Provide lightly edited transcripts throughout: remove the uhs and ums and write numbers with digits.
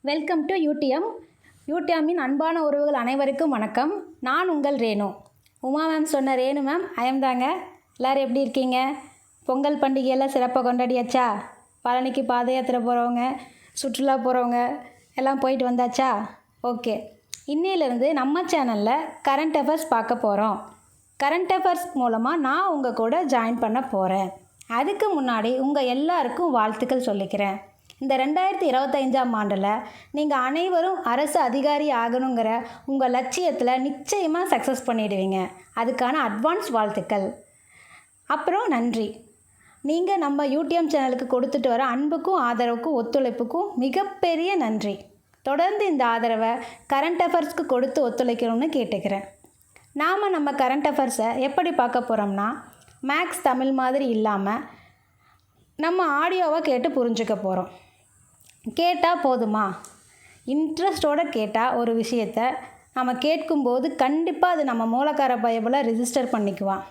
Welcome to UTM. யூடிஎம்மின் அன்பான உறவுகள் அனைவருக்கும் வணக்கம். நான் உங்கள் ரேணு. உமா மேம் சொன்ன ரேணு மேம் தாங்க. எல்லோரும் எப்படி இருக்கீங்க? பொங்கல் பண்டிகையெல்லாம் சிறப்பாக கொண்டாடியாச்சா? பழனிக்கு பாத யாத்திரை போகிறவங்க, சுற்றுலா போகிறவங்க எல்லாம் போயிட்டு வந்தாச்சா? ஓகே, இன்னையிலேருந்து நம்ம சேனலில் கரண்ட் அஃபேர்ஸ் பார்க்க போகிறோம். கரண்ட் அஃபேர்ஸ் மூலமாக நான் உங்கள் கூட ஜாயின் பண்ண போகிறேன். அதுக்கு முன்னாடி உங்கள் எல்லாருக்கும் வாழ்த்துக்கள் சொல்லிக்கிறேன். இந்த 2025ஆம் ஆண்டில் நீங்கள் அனைவரும் அரசு அதிகாரி ஆகணுங்கிற உங்கள் லட்சியத்தில் நிச்சயமாக சக்ஸஸ் பண்ணிடுவீங்க. அதுக்கான அட்வான்ஸ் வாழ்த்துக்கள். அப்புறம் நன்றி. நீங்கள் நம்ம யூடியூப் சேனலுக்கு கொடுத்துட்டு வர அன்புக்கும் ஆதரவுக்கும் ஒத்துழைப்புக்கும் மிகப்பெரிய நன்றி. தொடர்ந்து இந்த ஆதரவை கரண்ட் அஃபேர்ஸ்க்கு கொடுத்து ஒத்துழைக்கணும்னு கேட்டுக்கிறேன். நம்ம கரண்ட் அஃபேர்ஸை எப்படி பார்க்க போகிறோம்னா, மேக்ஸ் தமிழ் மாதிரி இல்லாமல் நம்ம ஆடியோவை கேட்டு புரிஞ்சுக்க போகிறோம். கேட்டால் போதுமா? இன்ட்ரெஸ்டோடு கேட்டால் ஒரு விஷயத்தை நம்ம கேட்கும்போது கண்டிப்பாக அது நம்ம மூலக்கார பயபில் ரிஜிஸ்டர் பண்ணிக்குவான்.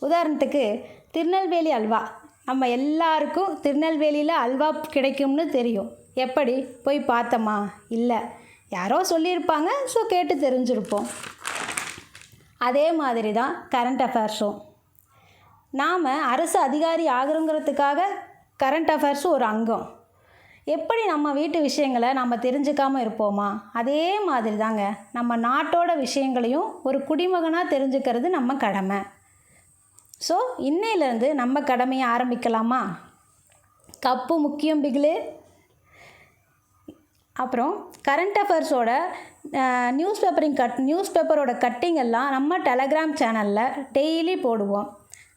உதாரணத்துக்கு திருநெல்வேலி அல்வா. நம்ம எல்லாருக்கும் திருநெல்வேலியில் அல்வா கிடைக்கும்னு தெரியும். எப்படி? போய் பார்த்தோமா? இல்லை, யாரோ சொல்லியிருப்பாங்க, ஸோ கேட்டு தெரிஞ்சிருப்போம். அதே மாதிரி தான் கரண்ட் அஃபேர்ஸும். நாம் அரசு அதிகாரி ஆகிறோங்கிறதுக்காக கரண்ட் அஃபேர்ஸும் ஒரு அங்கம். எப்படி நம்ம வீட்டு விஷயங்களை நம்ம தெரிஞ்சுக்காமல் இருப்போமா? அதே மாதிரி தாங்க நம்ம நாட்டோட விஷயங்களையும் ஒரு குடிமகனாக தெரிஞ்சுக்கிறது நம்ம கடமை. ஸோ இன்னையிலேருந்து நம்ம கடமையை ஆரம்பிக்கலாமா? கப்பு முக்கியம் பிகிலு. அப்புறம் கரண்ட் அஃபேர்ஸோட நியூஸ் பேப்பரோட கட்டிங் எல்லாம் நம்ம டெலகிராம் சேனலில் டெய்லி போடுவோம்.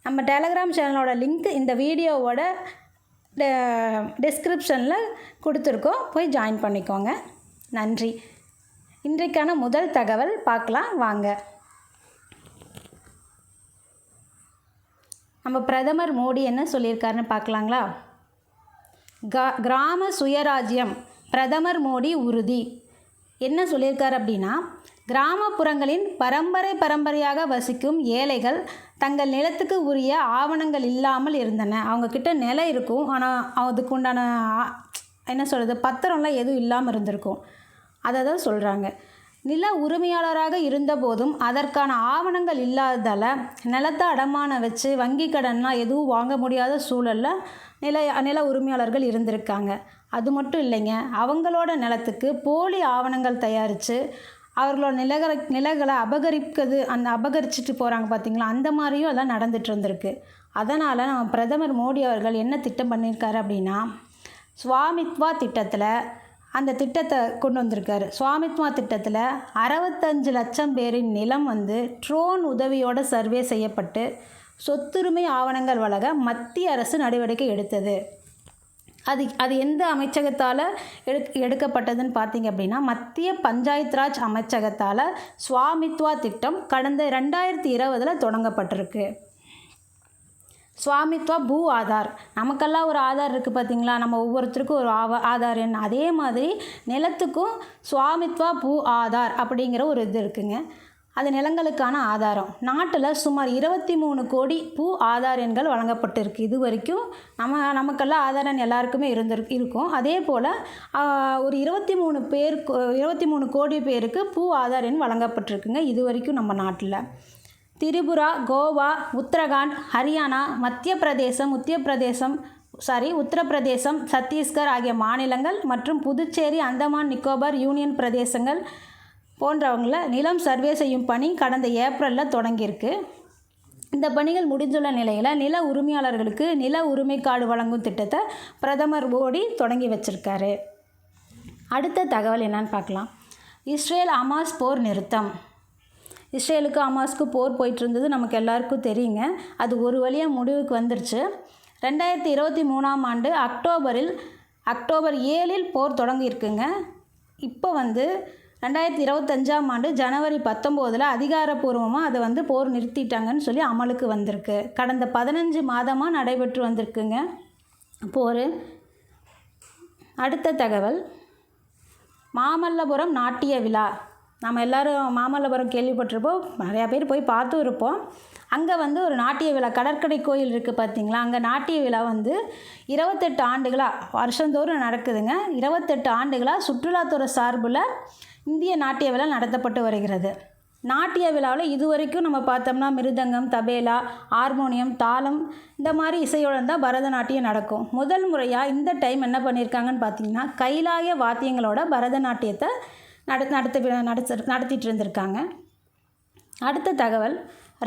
நம்ம டெலகிராம் சேனலோட லிங்க் இந்த வீடியோவோட டிஸ்கிரிப்ஷனில் கொடுத்துருக்கோம், போய் ஜாயின் பண்ணிக்கோங்க. நன்றி. இன்றைக்கான முதல் தகவல் பார்க்கலாம் வாங்க. நம்ம பிரதமர் மோடி என்ன சொல்லியிருக்காருன்னு பார்க்கலாங்களா? கிராம சுயராஜ்யம் பிரதமர் மோடி உறுதி. என்ன சொல்லியிருக்காரு அப்படின்னா, கிராமப்புறங்களின் பரம்பரையாக வசிக்கும் ஏழைகள் தங்கள் நிலத்துக்கு உரிய ஆவணங்கள் இல்லாமல் இருந்தன. அவங்கக்கிட்ட நிலம் இருக்கும், ஆனால் அதுக்கு உண்டான பத்திரம்லாம் எதுவும் இல்லாமல் இருந்திருக்கும். அதை தான் சொல்கிறாங்க. நில உரிமையாளராக இருந்தபோதும் அதற்கான ஆவணங்கள் இல்லாததால் நிலத்தை அடமான வச்சு வங்கி கடன்லாம் எதுவும் வாங்க முடியாத சூழலில் நில உரிமையாளர்கள் இருந்திருக்காங்க. அது மட்டும் இல்லைங்க, அவங்களோட நிலத்துக்கு போலி ஆவணங்கள் தயாரித்து அவர்களோட நிலங்களை அபகரிச்சுட்டு போகிறாங்க பார்த்திங்களா, அந்த மாதிரியும் எல்லாம் நடந்துட்டு இருந்திருக்கு. அதனால் நம்ம பிரதமர் மோடி அவர்கள் என்ன திட்டம் பண்ணியிருக்காரு அப்படின்னா, ஸ்வாமித்வா திட்டத்தில் அந்த திட்டத்தை கொண்டு வந்திருக்காரு. ஸ்வாமித்வா திட்டத்தில் 65 லட்சம் பேரின் நிலம் ட்ரோன் உதவியோடு சர்வே செய்யப்பட்டு சொத்துரிமை ஆவணங்கள் வழங்க மத்திய அரசு நடவடிக்கை எடுத்தது. அது எந்த அமைச்சகத்தால் எடுக்கப்பட்டதுன்னு பார்த்தீங்க அப்படின்னா, மத்திய பஞ்சாயத் ராஜ் அமைச்சகத்தால் ஸ்வாமித்வா திட்டம் கடந்த 2020 தொடங்கப்பட்டிருக்கு. ஸ்வாமித்வா பூ ஆதார். நமக்கெல்லாம் ஒரு ஆதார் இருக்குது பார்த்திங்களா, நம்ம ஒவ்வொருத்தருக்கும் ஒரு ஆதார் எண். அதே மாதிரி நிலத்துக்கும் ஸ்வாமித்வா பூ ஆதார் அப்படிங்கிற ஒரு இது இருக்குங்க. அது நிலங்களுக்கான ஆதாரம். நாட்டில் சுமார் 23 கோடி பூ ஆதார் எண்கள் வழங்கப்பட்டிருக்கு. இது வரைக்கும் நமக்கெல்லாம் ஆதார் எண் எல்லாருக்குமே இருக்கும். அதே போல் ஒரு 23 கோடி பேருக்கு பூ ஆதார் எண் வழங்கப்பட்டிருக்குங்க இது வரைக்கும் நம்ம நாட்டில். திரிபுரா, கோவா, உத்தரகாண்ட், ஹரியானா, உத்தரப்பிரதேசம், சத்தீஸ்கர் ஆகிய மாநிலங்கள் மற்றும் புதுச்சேரி, அந்தமான் நிக்கோபார் யூனியன் பிரதேசங்கள் போன்றவங்கள நிலம் சர்வே செய்யும் பணி கடந்த ஏப்ரலில் தொடங்கியிருக்கு. இந்த பணிகள் முடிந்துள்ள நிலையில் நில உரிமையாளர்களுக்கு நில உரிமை கார்டு வழங்கும் திட்டத்தை பிரதமர் மோடி தொடங்கி வச்சிருக்காரு. அடுத்த தகவல் என்னன்னு பார்க்கலாம். இஸ்ரேல் ஹமாஸ் போர் நிறுத்தம். இஸ்ரேலுக்கு ஹமாஸ்க்கு போர் போயிட்டு இருந்தது நமக்கு எல்லாருக்கும் தெரியுங்க. அது ஒரு வழியாக முடிவுக்கு வந்துருச்சு. 2023ஆம் ஆண்டு அக்டோபர் 7 போர் தொடங்கியிருக்குங்க. இப்போ 2025ஆம் ஆண்டு ஜனவரி 19 அதிகாரப்பூர்வமாக அதை போர் நிறுத்திட்டாங்கன்னு சொல்லி அமலுக்கு வந்திருக்கு. கடந்த 15 மாதமாக நடைபெற்று வந்திருக்குங்க போர். அடுத்த தகவல், மாமல்லபுரம் நாட்டிய விழா. நம்ம எல்லோரும் மாமல்லபுரம் கேள்விப்பட்டிருப்போம், நிறையா பேர் போய் பார்த்தும் இருப்போம். அங்கே வந்து ஒரு நாட்டிய விழா, கடற்கரை கோயில் இருக்குது பார்த்திங்களா, அங்கே நாட்டிய விழா வந்து 28 ஆண்டுகளாக வருஷந்தோறும் நடக்குதுங்க. 28 ஆண்டுகளாக சுற்றுலாத்துறை சார்பில் இந்திய நாட்டிய விழா நடத்தப்பட்டு வருகிறது. நாட்டிய விழாவில் இதுவரைக்கும் நம்ம பார்த்தோம்னா மிருதங்கம், தபேலா, ஹார்மோனியம், தாளம் இந்த மாதிரி இசையோடு தான் பரதநாட்டியம் நடக்கும். முதல் முறையாக இந்த டைம் என்ன பண்ணியிருக்காங்கன்னு பார்த்தீங்கன்னா, கைலாய வாத்தியங்களோட பரதநாட்டியத்தை நடத்திட்டு இருந்திருக்காங்க. அடுத்த தகவல்,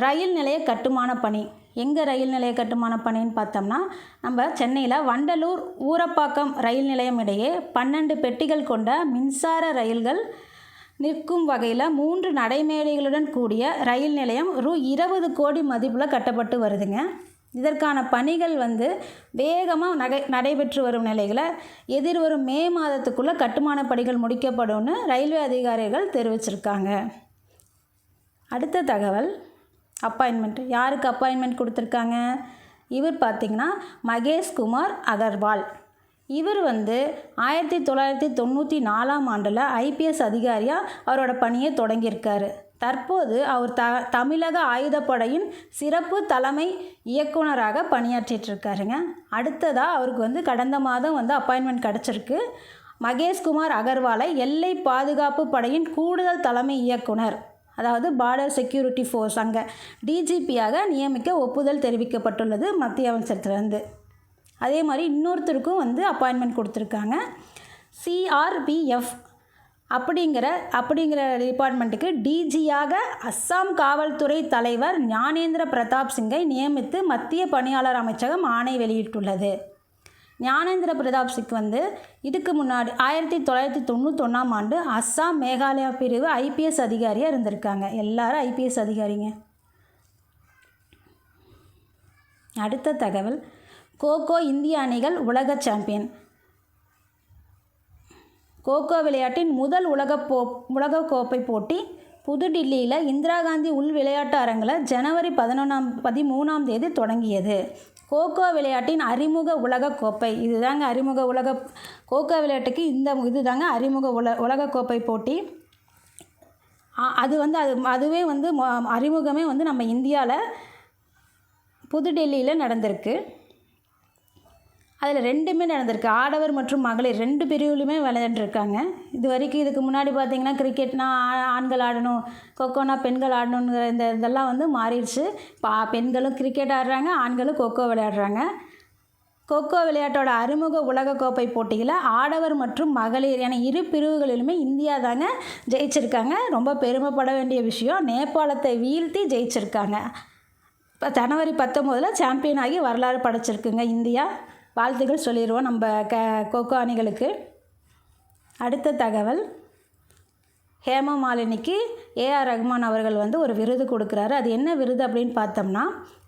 ரயில் நிலைய கட்டுமான பணி. எங்கே ரயில் நிலைய கட்டுமான பணின்னு பார்த்தோம்னா, நம்ம சென்னையில் வண்டலூர் ஊரப்பாக்கம் ரயில் நிலையம் இடையே 12 பெட்டிகள் கொண்ட மின்சார ரயில்கள் நிற்கும் வகையில் 3 நடைமேடைகளுடன் கூடிய ரயில் நிலையம் ரூ. 20 கோடி மதிப்பில் கட்டப்பட்டு வருதுங்க. இதற்கான பணிகள் வந்து வேகமாக நடைபெற்று வரும் நிலையில் எதிர்வரும் மே மாதத்துக்குள்ளே கட்டுமான பணிகள் முடிக்கப்படும்னு ரயில்வே அதிகாரிகள் தெரிவிச்சிருக்காங்க. அடுத்த தகவல், அப்பாயின்மெண்ட். யாருக்கு அப்பாயின்மெண்ட் கொடுத்துருக்காங்க? இவர் பார்த்திங்கன்னா மகேஷ் குமார் அகர்வால். இவர் வந்து 1994ஆம் ஆண்டில் ஐபிஎஸ் அதிகாரியாக அவரோட பணியை தொடங்கியிருக்காரு. தற்போது அவர் தமிழக ஆயுதப்படையின் சிறப்பு தலைமை இயக்குனராக பணியாற்றிட்டுருக்காருங்க. அடுத்ததாக அவருக்கு வந்து கடந்த மாதம் வந்து அப்பாயின்மெண்ட் கிடச்சிருக்கு. மகேஷ்குமார் அகர்வாலை எல்லை பாதுகாப்பு படையின் கூடுதல் தலைமை இயக்குனர், அதாவது பார்டர் செக்யூரிட்டி ஃபோர்ஸ், அங்கே டிஜிபியாக நியமிக்க ஒப்புதல் தெரிவிக்கப்பட்டுள்ளது மத்திய அமைச்சரத்திலேருந்து. அதே மாதிரி இன்னொருத்தருக்கும் வந்து அப்பாயின்மெண்ட் கொடுத்துருக்காங்க. சிஆர்பிஎஃப் அப்படிங்கிற டிபார்ட்மெண்ட்டுக்கு டிஜியாக அஸ்ஸாம் காவல்துறை தலைவர் ஞானேந்திர பிரதாப் சிங்கை நியமித்து மத்திய பணியாளர் அமைச்சகம் ஆணை வெளியிட்டுள்ளது. ஞானேந்திர பிரதாப் சிங் வந்து இதுக்கு முன்னாடி 1991ஆம் ஆண்டு அஸ்ஸாம் மேகாலயா பிரிவு ஐபிஎஸ் அதிகாரியாக இருந்திருக்காங்க. எல்லாரும் ஐபிஎஸ் அதிகாரிங்க. அடுத்த தகவல், கோகோ இந்திய அணிகள் உலக சாம்பியன். கோகோ விளையாட்டின் முதல் உலகக்கோப்பை போட்டி புதுடில்லியில் இந்திரா காந்தி உள் விளையாட்டு அரங்கில் ஜனவரி 13ஆம் தேதி தொடங்கியது. கோகோ விளையாட்டின் அறிமுக உலகக்கோப்பை இதுதாங்க. கோகோ விளையாட்டுக்கு இதுதாங்க அறிமுக உலகக்கோப்பை போட்டி. அதுவே வந்து அறிமுகமே வந்து நம்ம இந்தியாவில் புதுடெல்லியில் நடந்திருக்கு. அதில் 2மே நடந்திருக்கு. ஆடவர் மற்றும் மகளிர் 2 பிரிவுலையுமே விளையாண்டுருக்காங்க. இதுக்கு முன்னாடி பார்த்திங்கன்னா கிரிக்கெட்னா ஆண்கள் ஆடணும், கொக்கோனா பெண்கள் ஆடணுங்கிற இதெல்லாம் வந்து மாறிடுச்சு. பெண்களும் கிரிக்கெட் ஆடுறாங்க, ஆண்களும் கொக்கோ விளையாடுறாங்க. கொக்கோ விளையாட்டோட அறிமுக உலகக்கோப்பை போட்டியில் ஆடவர் மற்றும் மகளிர் என 2 பிரிவுகளிலுமே இந்தியா தாங்க ஜெயிச்சிருக்காங்க. ரொம்ப பெருமைப்பட வேண்டிய விஷயம். நேபாளத்தை வீழ்த்தி ஜெயிச்சிருக்காங்க. இப்போ ஜனவரி 19 சாம்பியன் ஆகி வரலாறு படைச்சிருக்குங்க இந்தியா. வாழ்த்துக்கள் சொல்லிடுவோம் நம்ம கோகோ அணிகளுக்கு. அடுத்த தகவல், ஹேமமாலினிக்கு ஏஆர் ரஹ்மான் அவர்கள் வந்து ஒரு விருது கொடுக்குறாரு. அது என்ன விருது அப்படின்னு பார்த்தோம்னா,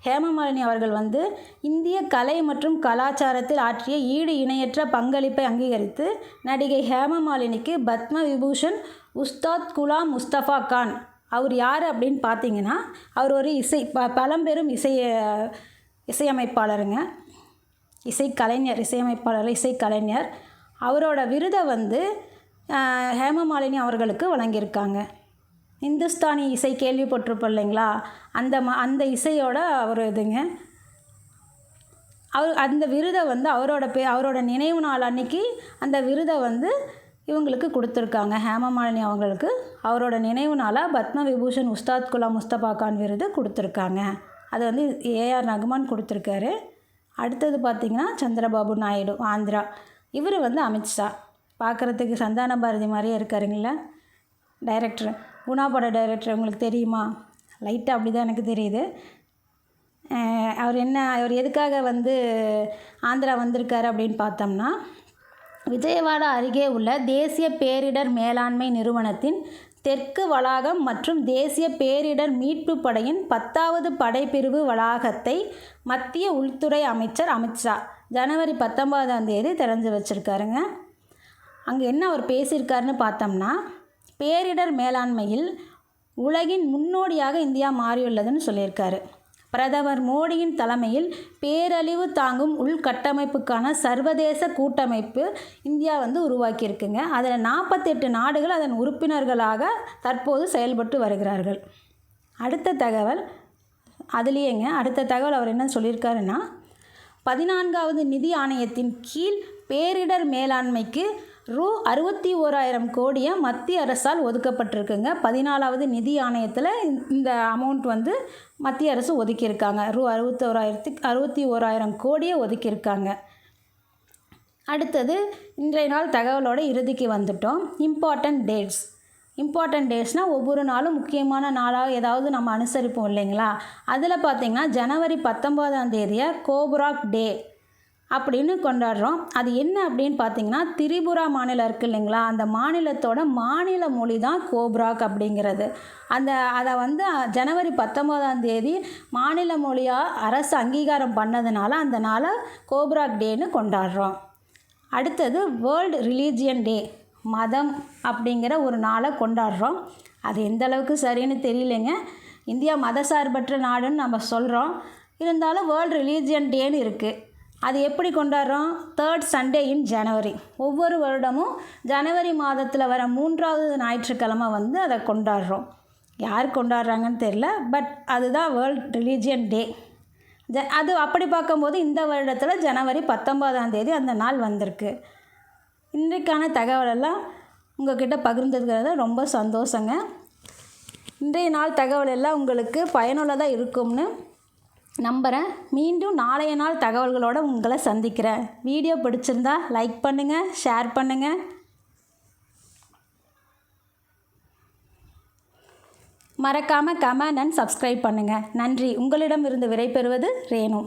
ஹேமமாலினி அவர்கள் வந்து இந்திய கலை மற்றும் கலாச்சாரத்தில் ஆற்றிய ஈடு இணையற்ற பங்களிப்பை அங்கீகரித்து நடிகை ஹேமமாலினிக்கு பத்ம விபூஷன் உஸ்தாத் குலாம் முஸ்தஃபா கான். அவர் யார் அப்படின்னு பார்த்தீங்கன்னா, அவர் ஒரு பழம்பெரும் இசையமைப்பாளருங்க, இசைக்கலைஞர். அவரோட விருதை வந்து ஹேமமாலினி அவர்களுக்கு வழங்கியிருக்காங்க. இந்துஸ்தானி இசை கேள்விப்பட்டிருப்போம் இல்லைங்களா, அந்த இசையோட ஒரு இதுங்க. அந்த விருதை வந்து அவரோட நினைவு நாள் அன்னைக்கு அந்த விருதை வந்து இவங்களுக்கு கொடுத்துருக்காங்க. ஹேமமாலினி அவங்களுக்கு அவரோட நினைவு நாளாக பத்ம விபூஷன் உஸ்தாத் குலாம் முஸ்தபா கான் விருது கொடுத்துருக்காங்க. அது வந்து ஏஆர் ரஹ்மான் கொடுத்துருக்காரு. அடுத்தது பார்த்திங்கன்னா சந்திரபாபு நாயுடு, ஆந்திரா. இவர் வந்து அமித்ஷா. பார்க்குறதுக்கு சந்தான பாரதி மாதிரியே இருக்காருங்களா டைரக்டர், குணா பட டைரக்டர். உங்களுக்கு தெரியுமா? லைட்டாக அப்படி தான் எனக்கு தெரியுது. அவர் எதுக்காக வந்து ஆந்திரா வந்திருக்காரு அப்படின்னு பார்த்தோம்னா, விஜயவாடா அருகே உள்ள தேசிய பேரிடர் மேலாண்மை நிறுவனத்தின் தெற்கு வளாகம் மற்றும் தேசிய பேரிடர் மீட்பு படையின் 10வது படைப்பிரிவு வளாகத்தை மத்திய உள்துறை அமைச்சர் அமித்ஷா ஜனவரி 19ஆம் தேதி திறந்து வச்சுருக்காருங்க. அங்கே என்ன அவர் பேசியிருக்காருன்னு பார்த்தோம்னா, பேரிடர் மேலாண்மையில் உலகின் முன்னோடியாக இந்தியா மாறியுள்ளதுன்னு சொல்லியிருக்காரு. பிரதமர் மோடியின் தலைமையில் பேரழிவு தாங்கும் உள்கட்டமைப்புக்கான சர்வதேச கூட்டமைப்பு இந்தியா வந்து உருவாக்கியிருக்குங்க. அதில் 48 நாடுகள் அதன் உறுப்பினர்களாக தற்போது செயல்பட்டு வருகிறார்கள். அடுத்த தகவல், அதுலேயேங்க அடுத்த தகவல் அவர் என்ன சொல்லியிருக்காருன்னா, 14வது நிதி ஆணையத்தின் கீழ் பேரிடர் மேலாண்மைக்கு ரூ 61,000 கோடியை மத்திய அரசால் ஒதுக்கப்பட்டிருக்குங்க. 14வது நிதி ஆணையத்தில் இந்த அமௌண்ட் வந்து மத்திய அரசு ஒதுக்கியிருக்காங்க. ரூ 61,000 கோடியை ஒதுக்கியிருக்காங்க. அடுத்தது இன்றைய நாள் தகவலோட இறுதிக்கு வந்துட்டோம். இம்பார்ட்டண்ட் டேட்ஸ்னால் ஒவ்வொரு நாளும் முக்கியமான நாளாக ஏதாவது நம்ம அனுசரிப்போம் இல்லைங்களா? அதில் பார்த்திங்கன்னா ஜனவரி 19ஆம் தேதியை கோப்ராக் டே அப்படின்னு கொண்டாடுறோம். அது என்ன அப்படின்னு பார்த்திங்கன்னா, திரிபுரா மாநிலம் இருக்குது இல்லைங்களா, அந்த மாநிலத்தோட மாநில மொழி தான் கோப்ராக் அப்படிங்கிறது. அதை வந்து ஜனவரி 19ஆம் தேதி மாநில மொழியாக அரசு அங்கீகாரம் பண்ணதுனால அந்த நாளை கோப்ராக் டேன்னு கொண்டாடுறோம். அடுத்தது வேர்ல்டு ரிலீஜியன் டே, மதம் அப்படிங்கிற ஒரு நாளை கொண்டாடுறோம். அது எந்த அளவுக்கு சரின்னு தெரியலைங்க. இந்தியா மதசார்பற்ற நாடுன்னு நம்ம சொல்கிறோம், இருந்தாலும் வேர்ல்டு ரிலீஜியன் டேன்னு இருக்குது. அது எப்படி கொண்டாடுறோம்? 3rd Sunday இன் ஜனவரி. ஒவ்வொரு வருடமும் ஜனவரி மாதத்தில் வர 3வது ஞாயிற்றுக்கிழமை வந்து அதை கொண்டாடுறோம். யார் கொண்டாடுறாங்கன்னு தெரில, பட் அதுதான் வேர்ல்டு ரிலீஜியன் டே. அது அப்படி பார்க்கும்போது இந்த வருடத்தில் ஜனவரி 19ஆம் தேதி அந்த நாள் வந்திருக்கு. இன்றைக்கான தகவலெல்லாம் உங்கள்கிட்ட பகிர்ந்துருக்கிறது ரொம்ப சந்தோஷங்க. இன்றைய நாள் தகவல் எல்லாம் உங்களுக்கு பயனுள்ளதாக இருக்கும்னு நம்புகிறேன். மீண்டும் நாளைய நாள் தகவல்களோடு உங்களை சந்திக்கிறேன். வீடியோ பிடிச்சிருந்தா லைக் பண்ணுங்கள், ஷேர் பண்ணுங்கள். மறக்காமல் கமெண்ட் அண்ட் சப்ஸ்கிரைப் பண்ணுங்கள். நன்றி. உங்களிடமிருந்து விடைபெறுவது ரேணு.